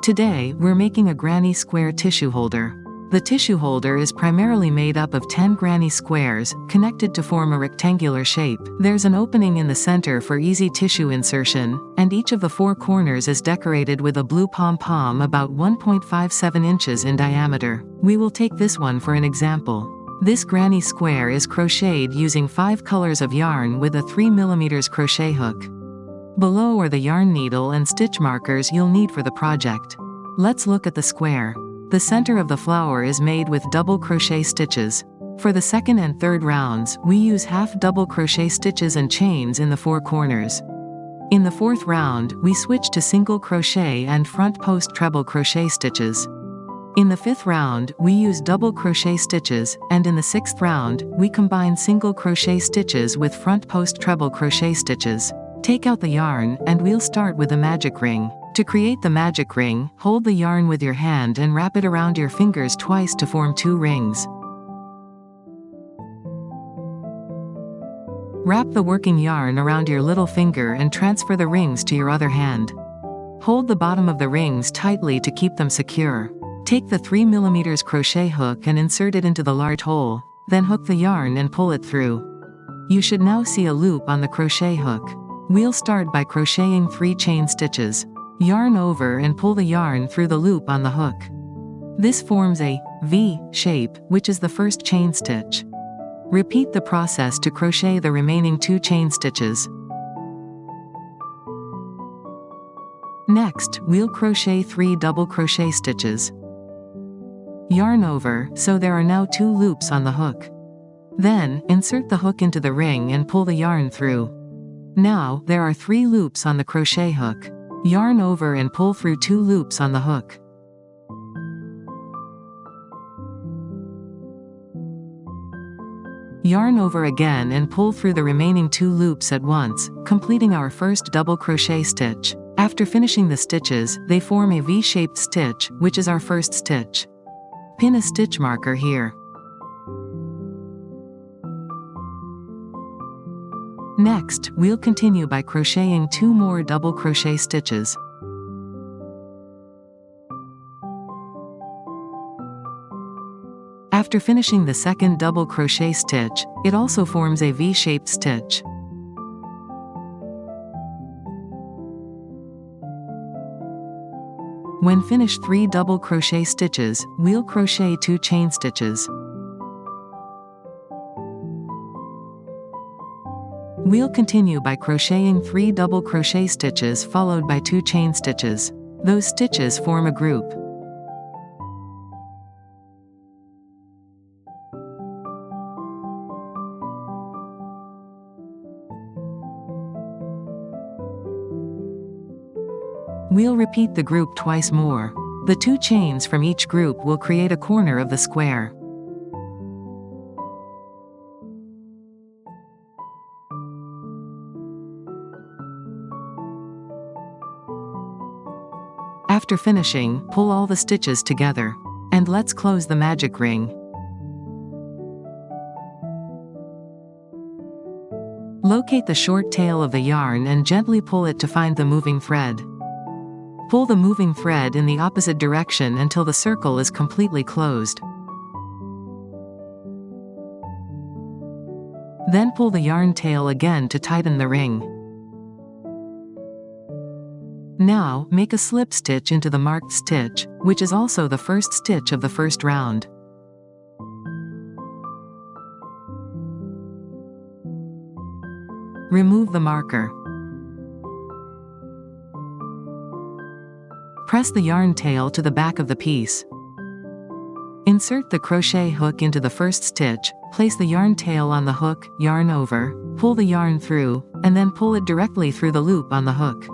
Today, we're making a granny square tissue holder. The tissue holder is primarily made up of 10 granny squares, connected to form a rectangular shape. There's an opening in the center for easy tissue insertion, and each of the 4 corners is decorated with a blue pom-pom about 1.57 inches in diameter. We will take this one for an example. This granny square is crocheted using 5 colors of yarn with a 3 mm crochet hook. Below are the yarn needle and stitch markers you'll need for the project. Let's look at the square. The center of the flower is made with double crochet stitches. For the second and third rounds, we use half double crochet stitches and chains in the 4 corners. In the 4th round, we switch to single crochet and front post treble crochet stitches. In the 5th round, we use double crochet stitches, and in the 6th round, we combine single crochet stitches with front post treble crochet stitches. Take out the yarn, and we'll start with the magic ring. To create the magic ring, hold the yarn with your hand and wrap it around your fingers twice to form 2 rings. Wrap the working yarn around your little finger and transfer the rings to your other hand. Hold the bottom of the rings tightly to keep them secure. Take the 3 mm crochet hook and insert it into the large hole, then hook the yarn and pull it through. You should now see a loop on the crochet hook. We'll start by crocheting 3 chain stitches. Yarn over and pull the yarn through the loop on the hook. This forms a V shape, which is the first chain stitch. Repeat the process to crochet the remaining 2 chain stitches. Next, we'll crochet 3 double crochet stitches. Yarn over, so there are now 2 loops on the hook. Then, insert the hook into the ring and pull the yarn through. Now, there are 3 loops on the crochet hook. Yarn over and pull through 2 loops on the hook. Yarn over again and pull through the remaining 2 loops at once, completing our first double crochet stitch. After finishing the stitches, they form a V-shaped stitch, which is our first stitch. Pin a stitch marker here. Next, we'll continue by crocheting 2 more double crochet stitches. After finishing the second double crochet stitch, it also forms a V-shaped stitch. When finished 3 double crochet stitches, we'll crochet 2 chain stitches. We'll continue by crocheting 3 double crochet stitches followed by 2 chain stitches. Those stitches form a group. We'll repeat the group twice more. The 2 chains from each group will create a corner of the square. After finishing, pull all the stitches together. And let's close the magic ring. Locate the short tail of the yarn and gently pull it to find the moving thread. Pull the moving thread in the opposite direction until the circle is completely closed. Then pull the yarn tail again to tighten the ring. Now, make a slip stitch into the marked stitch, which is also the first stitch of the first round. Remove the marker. Press the yarn tail to the back of the piece. Insert the crochet hook into the first stitch, place the yarn tail on the hook, yarn over, pull the yarn through, and then pull it directly through the loop on the hook.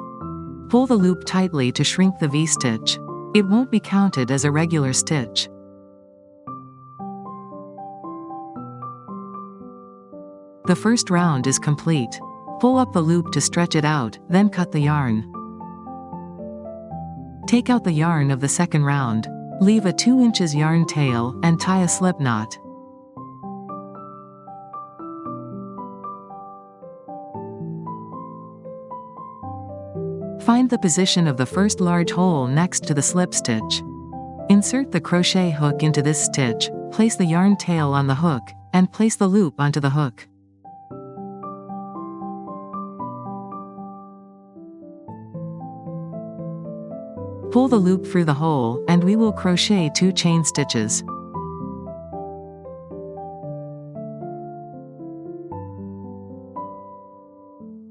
Pull the loop tightly to shrink the V-stitch. It won't be counted as a regular stitch. The first round is complete. Pull up the loop to stretch it out, then cut the yarn. Take out the yarn of the second round. Leave a 2 inches yarn tail and tie a slip knot. Find the position of the first large hole next to the slip stitch. Insert the crochet hook into this stitch, place the yarn tail on the hook, and place the loop onto the hook. Pull the loop through the hole, and we will crochet 2 chain stitches.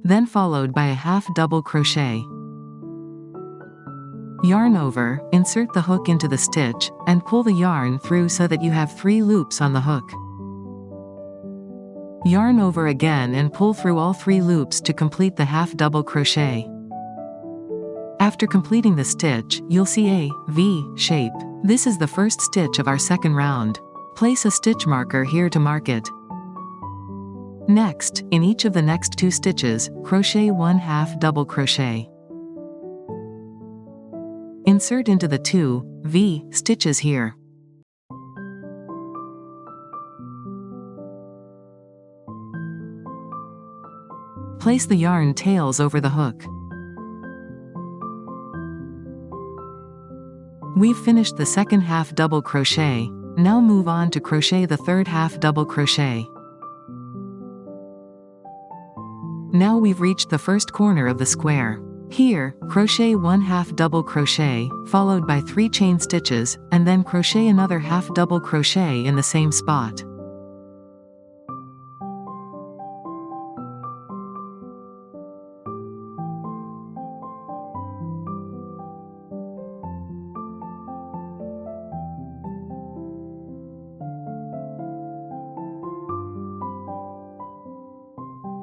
Then followed by a half double crochet. Yarn over, insert the hook into the stitch, and pull the yarn through so that you have 3 loops on the hook. Yarn over again and pull through all 3 loops to complete the half double crochet. After completing the stitch, you'll see a V shape. This is the first stitch of our second round. Place a stitch marker here to mark it. Next, in each of the next 2 stitches, crochet 1 half double crochet. Insert into the 2 V stitches here. Place the yarn tails over the hook. We've finished the second half double crochet. Now move on to crochet the third half double crochet. Now we've reached the first corner of the square. Here, crochet 1 half double crochet, followed by 3 chain stitches, and then crochet another half double crochet in the same spot.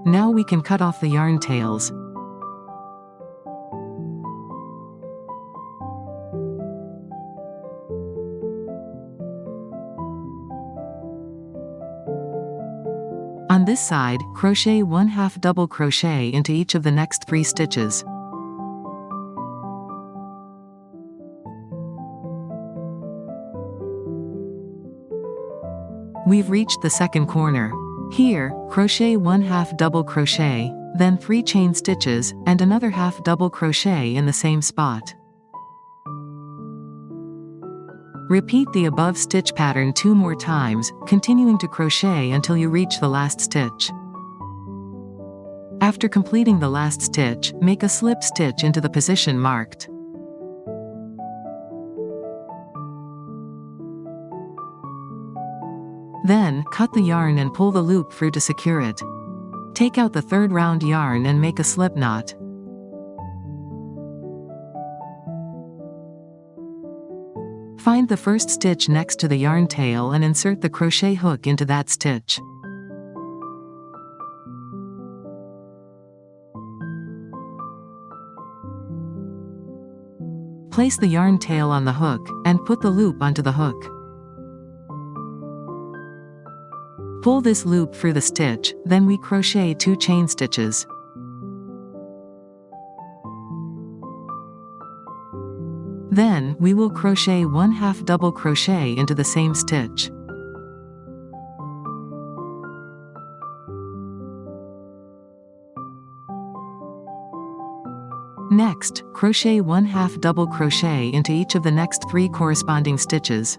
Now we can cut off the yarn tails. On this side, crochet 1 half double crochet into each of the next 3 stitches. We've reached the second corner. Here, crochet 1 half double crochet, then 3 chain stitches, and another half double crochet in the same spot. Repeat the above stitch pattern 2 more times, continuing to crochet until you reach the last stitch. After completing the last stitch, make a slip stitch into the position marked. Then, cut the yarn and pull the loop through to secure it. Take out the third round yarn and make a slip knot. Find the first stitch next to the yarn tail and insert the crochet hook into that stitch. Place the yarn tail on the hook, and put the loop onto the hook. Pull this loop through the stitch, then we crochet 2 chain stitches. Then, we will crochet 1 half double crochet into the same stitch. Next, crochet 1 half double crochet into each of the next 3 corresponding stitches.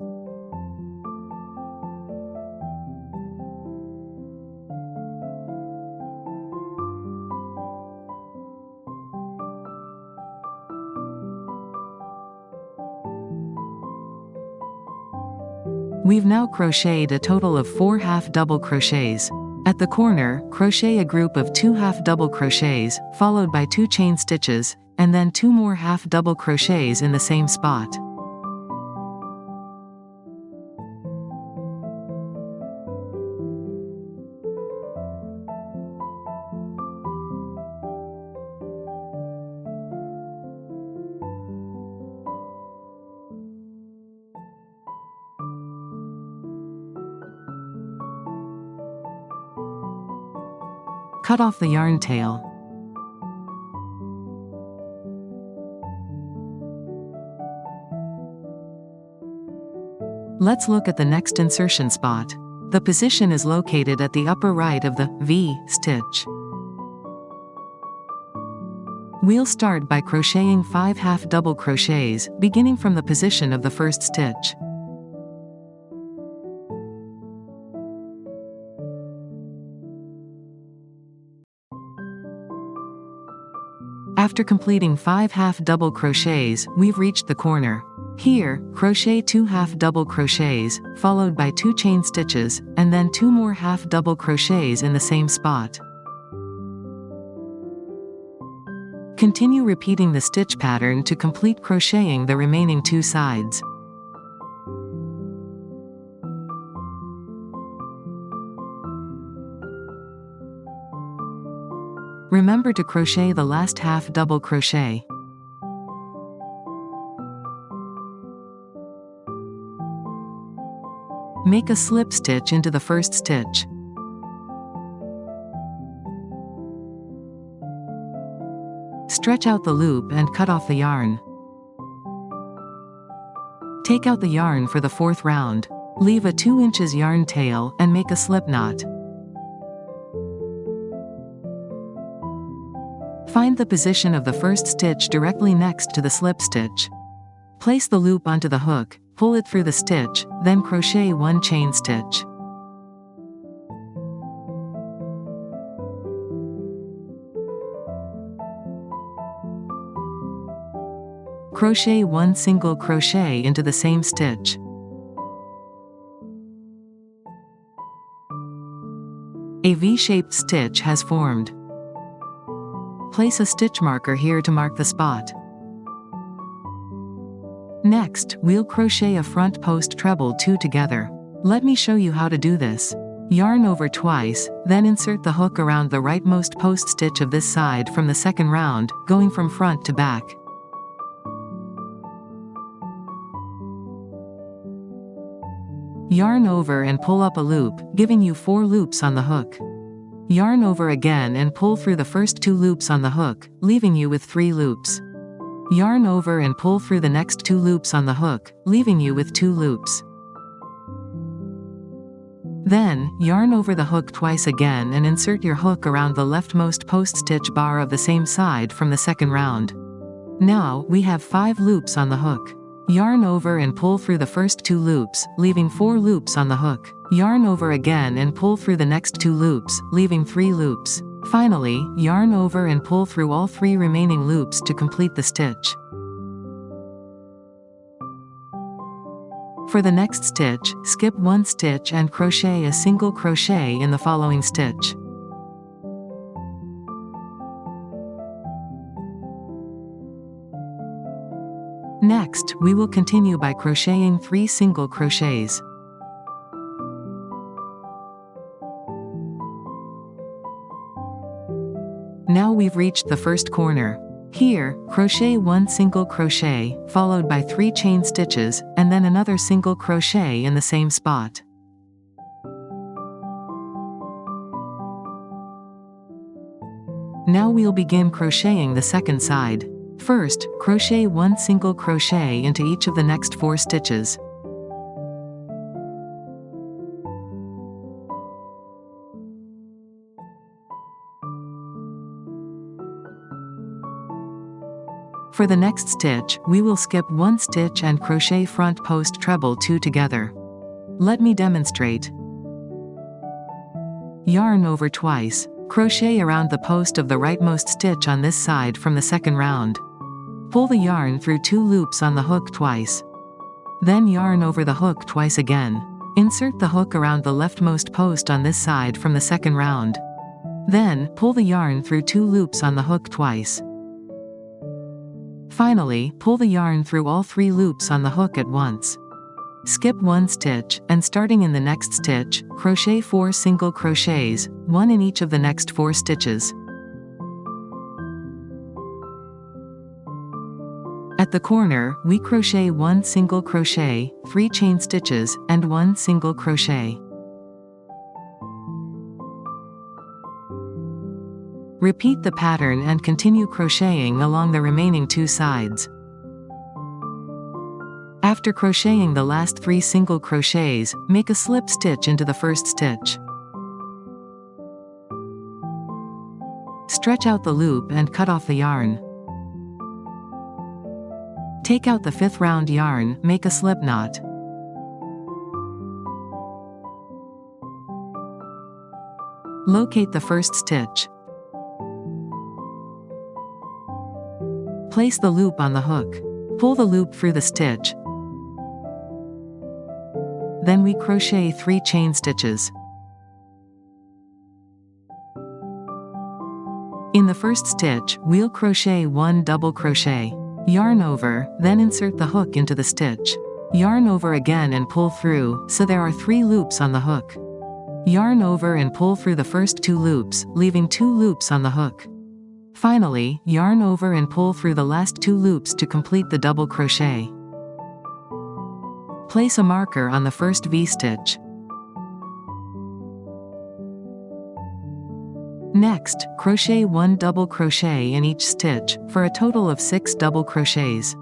We've now crocheted a total of 4 half double crochets. At the corner, crochet a group of 2 half double crochets, followed by 2 chain stitches, and then 2 more half double crochets in the same spot. Cut off the yarn tail. Let's look at the next insertion spot. The position is located at the upper right of the V stitch. We'll start by crocheting 5 half double crochets, beginning from the position of the first stitch. After completing 5 half double crochets, we've reached the corner. Here, crochet 2 half double crochets, followed by 2 chain stitches, and then 2 more half double crochets in the same spot. Continue repeating the stitch pattern to complete crocheting the remaining 2 sides. Remember to crochet the last half double crochet. Make a slip stitch into the first stitch. Stretch out the loop and cut off the yarn. Take out the yarn for the 4th round. Leave a 2 inches yarn tail and make a slip knot. Find the position of the first stitch directly next to the slip stitch. Place the loop onto the hook, pull it through the stitch, then crochet 1 chain stitch. Crochet 1 single crochet into the same stitch. A V-shaped stitch has formed. Place a stitch marker here to mark the spot. Next, we'll crochet a front post treble 2 together. Let me show you how to do this. Yarn over twice, then insert the hook around the rightmost post stitch of this side from the 2nd round, going from front to back. Yarn over and pull up a loop, giving you 4 loops on the hook. Yarn over again and pull through the first 2 loops on the hook, leaving you with 3 loops. Yarn over and pull through the next 2 loops on the hook, leaving you with 2 loops. Then, yarn over the hook twice again and insert your hook around the leftmost post stitch bar of the same side from the 2nd round. Now, we have 5 loops on the hook. Yarn over and pull through the first 2 loops, leaving 4 loops on the hook. Yarn over again and pull through the next 2 loops, leaving 3 loops. Finally, yarn over and pull through all 3 remaining loops to complete the stitch. For the next stitch, skip 1 stitch and crochet a single crochet in the following stitch. Next, we will continue by crocheting 3 single crochets. Now we've reached the first corner. Here, crochet 1 single crochet, followed by 3 chain stitches, and then another single crochet in the same spot. Now we'll begin crocheting the second side. First, crochet 1 single crochet into each of the next 4 stitches. For the next stitch, we will skip 1 stitch and crochet front post treble 2 together. Let me demonstrate. Yarn over twice. Crochet around the post of the rightmost stitch on this side from the 2nd round. Pull the yarn through 2 loops on the hook twice. Then yarn over the hook twice again. Insert the hook around the leftmost post on this side from the 2nd round. Then, pull the yarn through 2 loops on the hook twice. Finally, pull the yarn through all 3 loops on the hook at once. Skip 1 stitch, and starting in the next stitch, crochet 4 single crochets, 1 in each of the next 4 stitches. At the corner, we crochet 1 single crochet, 3 chain stitches, and 1 single crochet. Repeat the pattern and continue crocheting along the remaining 2 sides. After crocheting the last 3 single crochets, make a slip stitch into the first stitch. Stretch out the loop and cut off the yarn. Take out the 5th round yarn, make a slip knot. Locate the first stitch. Place the loop on the hook. Pull the loop through the stitch. Then we crochet 3 chain stitches. In the first stitch, we'll crochet 1 double crochet. Yarn over, then insert the hook into the stitch. Yarn over again and pull through, so there are 3 loops on the hook. Yarn over and pull through the first 2 loops, leaving 2 loops on the hook. Finally, yarn over and pull through the last 2 loops to complete the double crochet. Place a marker on the first V-stitch. Next, crochet 1 double crochet in each stitch, for a total of 6 double crochets.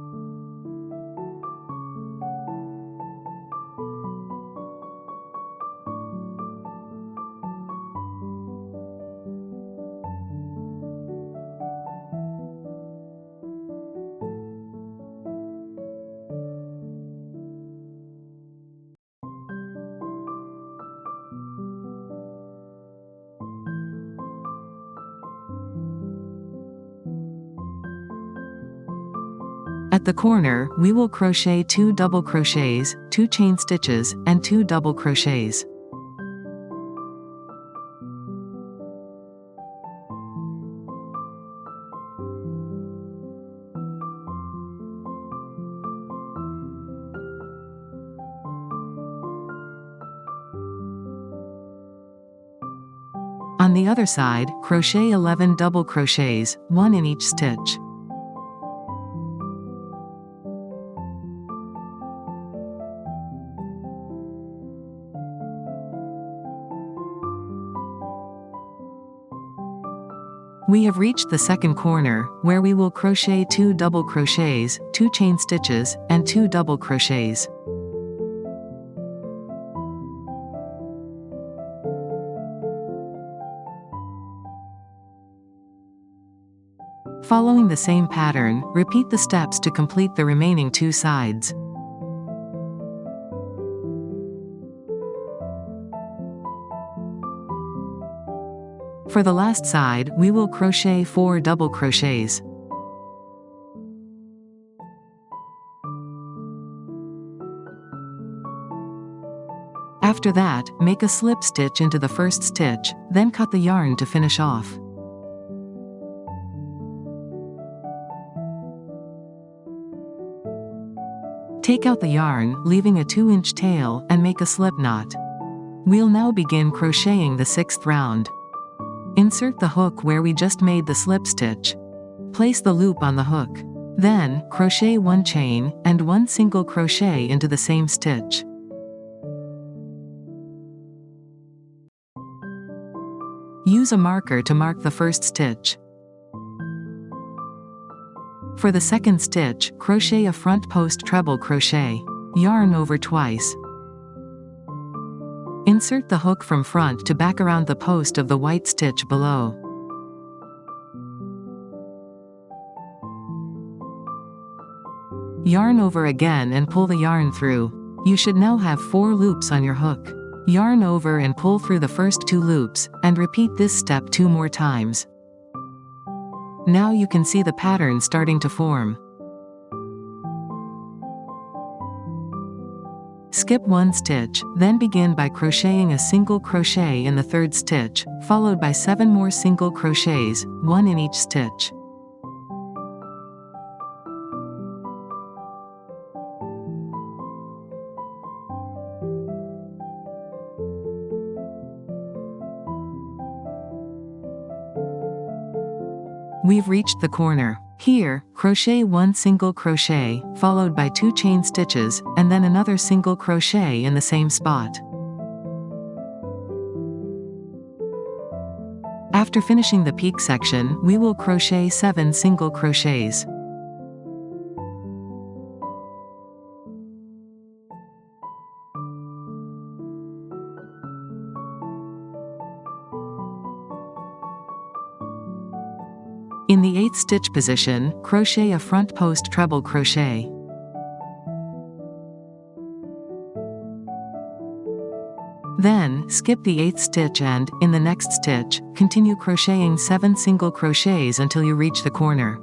At the corner, we will crochet 2 double crochets, 2 chain stitches, and 2 double crochets. On the other side, crochet 11 double crochets, 1 in each stitch. We have reached the second corner, where we will crochet 2 double crochets, 2 chain stitches, and 2 double crochets. Following the same pattern, repeat the steps to complete the remaining 2 sides. For the last side, we will crochet 4 double crochets. After that, make a slip stitch into the first stitch, then cut the yarn to finish off. Take out the yarn, leaving a 2-inch tail, and make a slip knot. We'll now begin crocheting the 6th round. Insert the hook where we just made the slip stitch. Place the loop on the hook. Then, crochet 1 chain, and 1 single crochet into the same stitch. Use a marker to mark the first stitch. For the second stitch, crochet a front post treble crochet. Yarn over twice. Insert the hook from front to back around the post of the white stitch below. Yarn over again and pull the yarn through. You should now have 4 loops on your hook. Yarn over and pull through the first 2 loops, and repeat this step 2 more times. Now you can see the pattern starting to form. Skip 1 stitch, then begin by crocheting a single crochet in the 3rd stitch, followed by 7 more single crochets, 1 in each stitch. We've reached the corner. Here, crochet 1 single crochet, followed by 2 chain stitches, and then another single crochet in the same spot. After finishing the peak section, we will crochet 7 single crochets. In the 8th stitch position, crochet a front post treble crochet. Then, skip the 8th stitch and, in the next stitch, continue crocheting 7 single crochets until you reach the corner.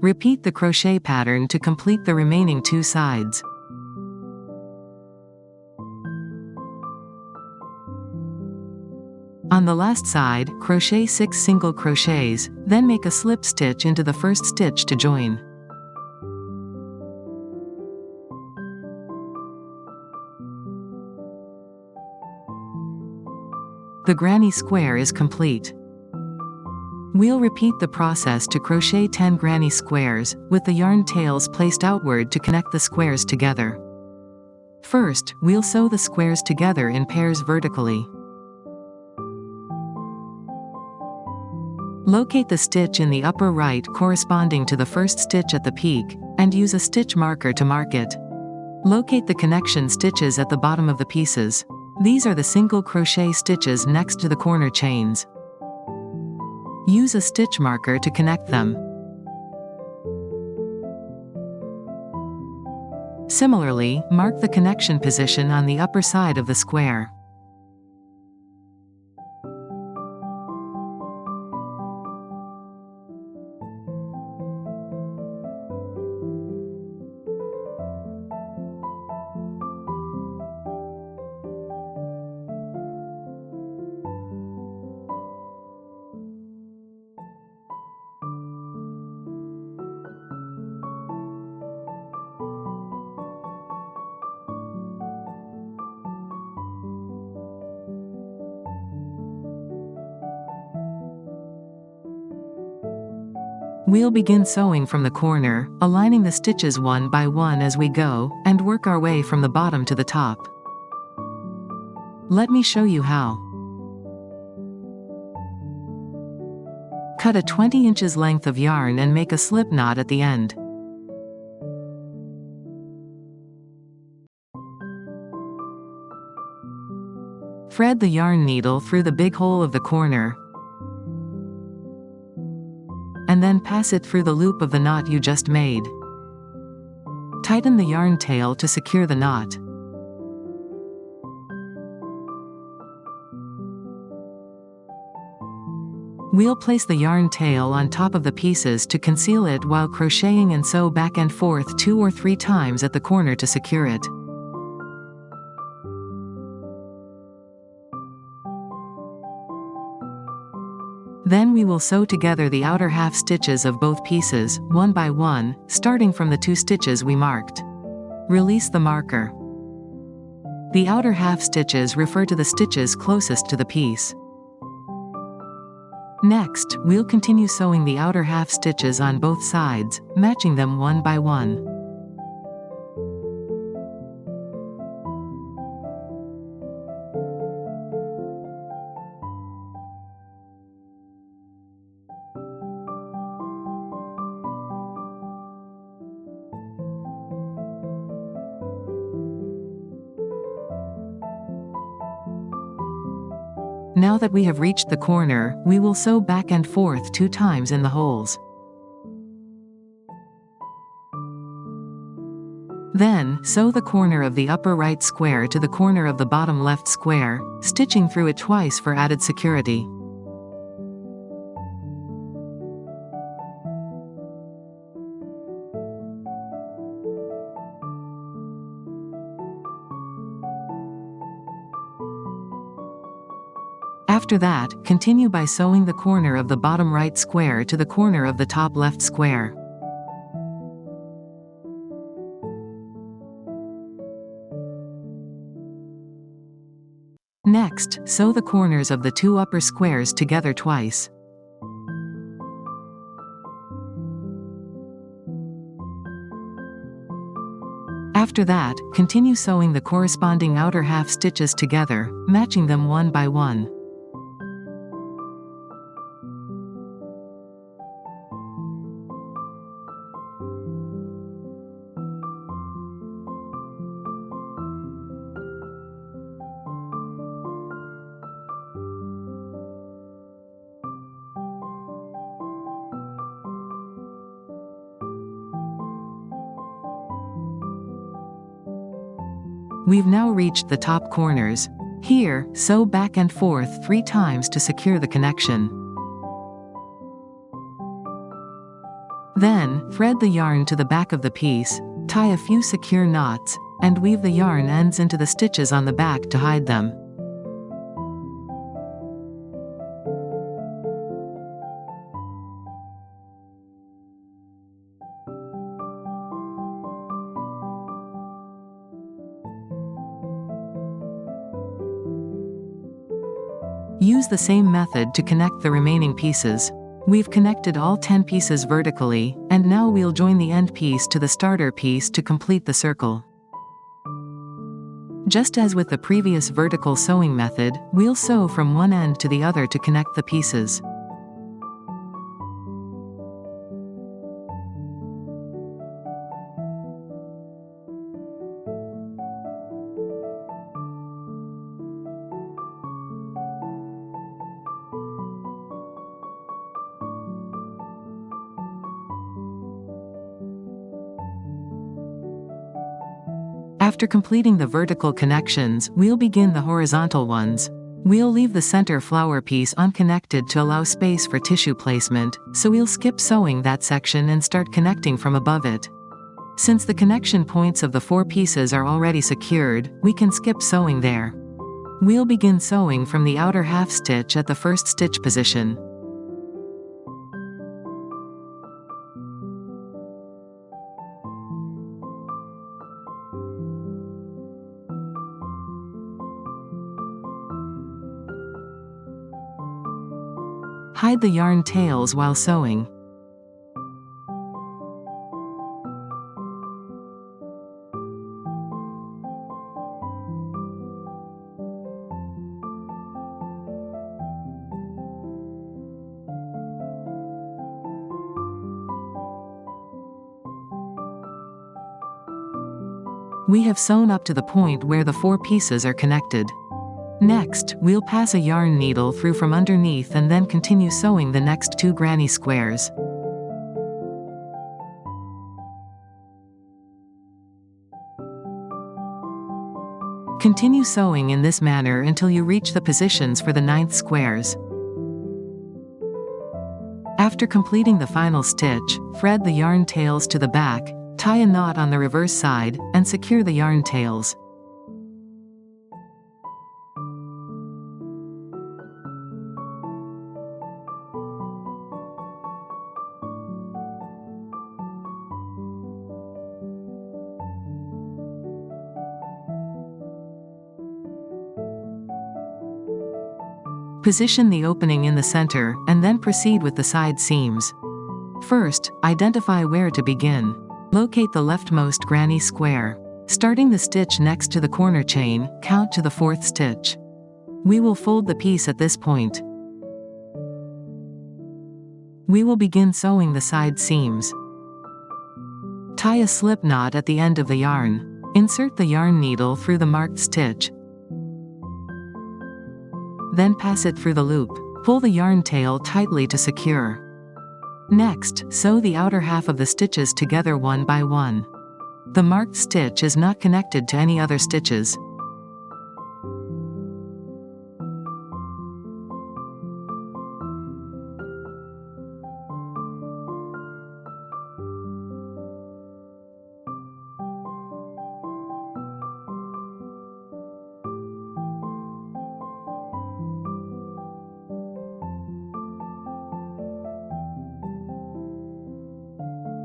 Repeat the crochet pattern to complete the remaining 2 sides. On the last side, crochet 6 single crochets, then make a slip stitch into the first stitch to join. The granny square is complete. We'll repeat the process to crochet 10 granny squares, with the yarn tails placed outward to connect the squares together. First, we'll sew the squares together in pairs vertically. Locate the stitch in the upper right corresponding to the first stitch at the peak, and use a stitch marker to mark it. Locate the connection stitches at the bottom of the pieces. These are the single crochet stitches next to the corner chains. Use a stitch marker to connect them. Similarly, mark the connection position on the upper side of the square. We'll begin sewing from the corner, aligning the stitches one by one as we go, and work our way from the bottom to the top. Let me show you how. Cut a 20 inches length of yarn and make a slip knot at the end. Thread the yarn needle through the big hole of the corner, and then pass it through the loop of the knot you just made. Tighten the yarn tail to secure the knot. We'll place the yarn tail on top of the pieces to conceal it while crocheting and sew back and forth 2 or 3 times at the corner to secure it. Then we will sew together the outer half stitches of both pieces, one by one, starting from the 2 stitches we marked. Release the marker. The outer half stitches refer to the stitches closest to the piece. Next, we'll continue sewing the outer half stitches on both sides, matching them one by one. Now that we have reached the corner, we will sew back and forth 2 times in the holes. Then, sew the corner of the upper right square to the corner of the bottom left square, stitching through it twice for added security. After that, continue by sewing the corner of the bottom right square to the corner of the top left square. Next, sew the corners of the 2 upper squares together twice. After that, continue sewing the corresponding outer half stitches together, matching them one by one. We've now reached the top corners. Here, sew back and forth 3 times to secure the connection. Then, thread the yarn to the back of the piece, tie a few secure knots, and weave the yarn ends into the stitches on the back to hide them. Use the same method to connect the remaining pieces. We've connected all 10 pieces vertically, and now we'll join the end piece to the starter piece to complete the circle. Just as with the previous vertical sewing method, we'll sew from one end to the other to connect the pieces. After completing the vertical connections, we'll begin the horizontal ones. We'll leave the center flower piece unconnected to allow space for tissue placement, so we'll skip sewing that section and start connecting from above it. Since the connection points of the 4 pieces are already secured, we can skip sewing there. We'll begin sewing from the outer half stitch at the first stitch position. Hide the yarn tails while sewing. We have sewn up to the point where the 4 pieces are connected. Next, we'll pass a yarn needle through from underneath and then continue sewing the next 2 granny squares. Continue sewing in this manner until you reach the positions for the 9th squares. After completing the final stitch, thread the yarn tails to the back, tie a knot on the reverse side, and secure the yarn tails. Position the opening in the center, and then proceed with the side seams. First, identify where to begin. Locate the leftmost granny square. Starting the stitch next to the corner chain, count to the 4th stitch. We will fold the piece at this point. We will begin sewing the side seams. Tie a slip knot at the end of the yarn. Insert the yarn needle through the marked stitch. Then pass it through the loop. Pull the yarn tail tightly to secure. Next, sew the outer half of the stitches together one by one. The marked stitch is not connected to any other stitches.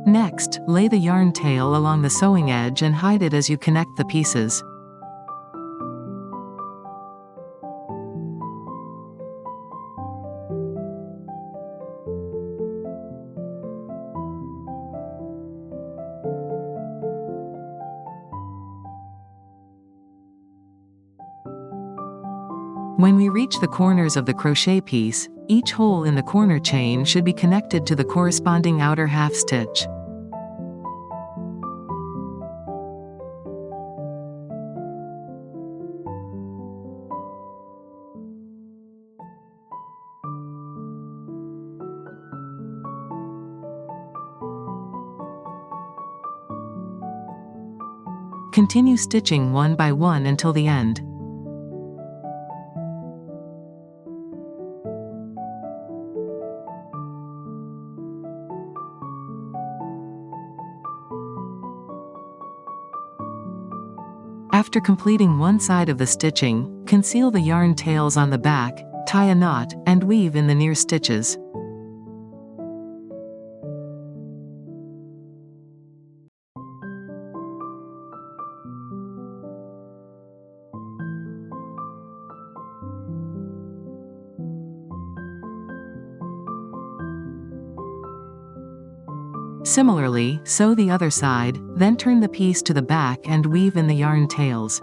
Next, lay the yarn tail along the sewing edge and hide it as you connect the pieces. When we reach the corners of the crochet piece, each hole in the corner chain should be connected to the corresponding outer half stitch. Continue stitching one by one until the end. After completing one side of the stitching, conceal the yarn tails on the back, tie a knot, and weave in the near stitches. Similarly, sew the other side, then turn the piece to the back and weave in the yarn tails.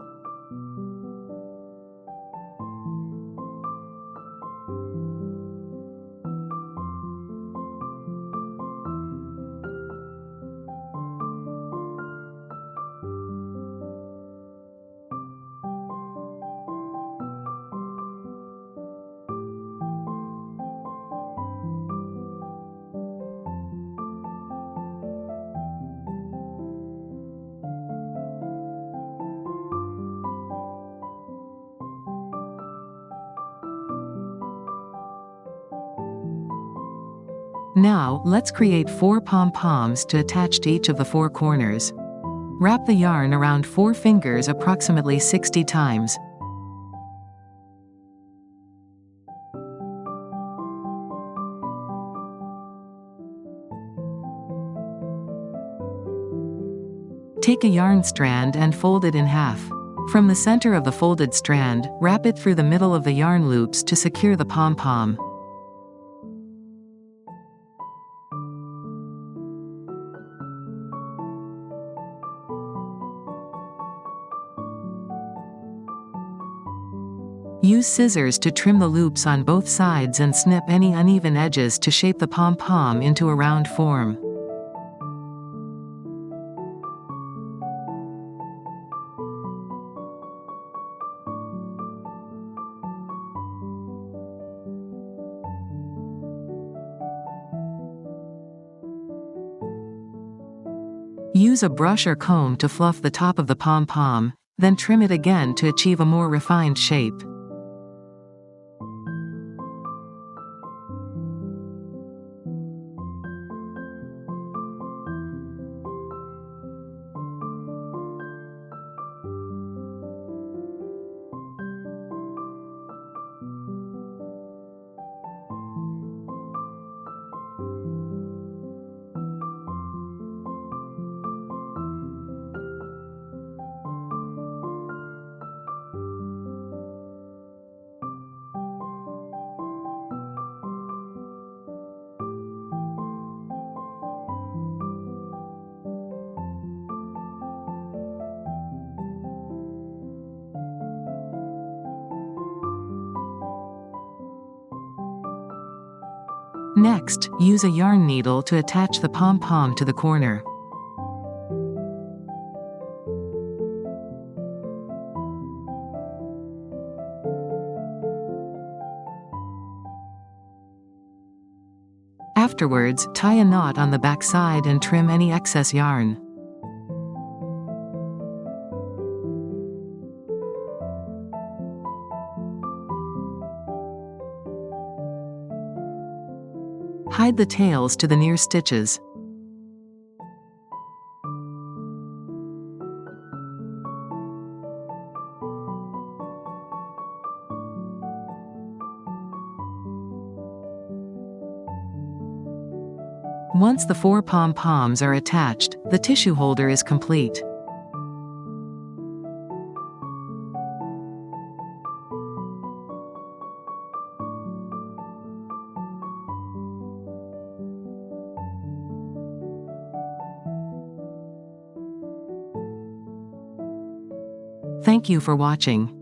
Now, let's create 4 pom-poms to attach to each of the 4 corners. Wrap the yarn around 4 fingers approximately 60 times. Take a yarn strand and fold it in half. From the center of the folded strand, wrap it through the middle of the yarn loops to secure the pom-pom. Use scissors to trim the loops on both sides and snip any uneven edges to shape the pom-pom into a round form. Use a brush or comb to fluff the top of the pom-pom, then trim it again to achieve a more refined shape. Next, use a yarn needle to attach the pom-pom to the corner. Afterwards, tie a knot on the back side and trim any excess yarn. Hide the tails to the near stitches. Once the 4 pom-poms are attached, the tissue holder is complete. Thank you for watching.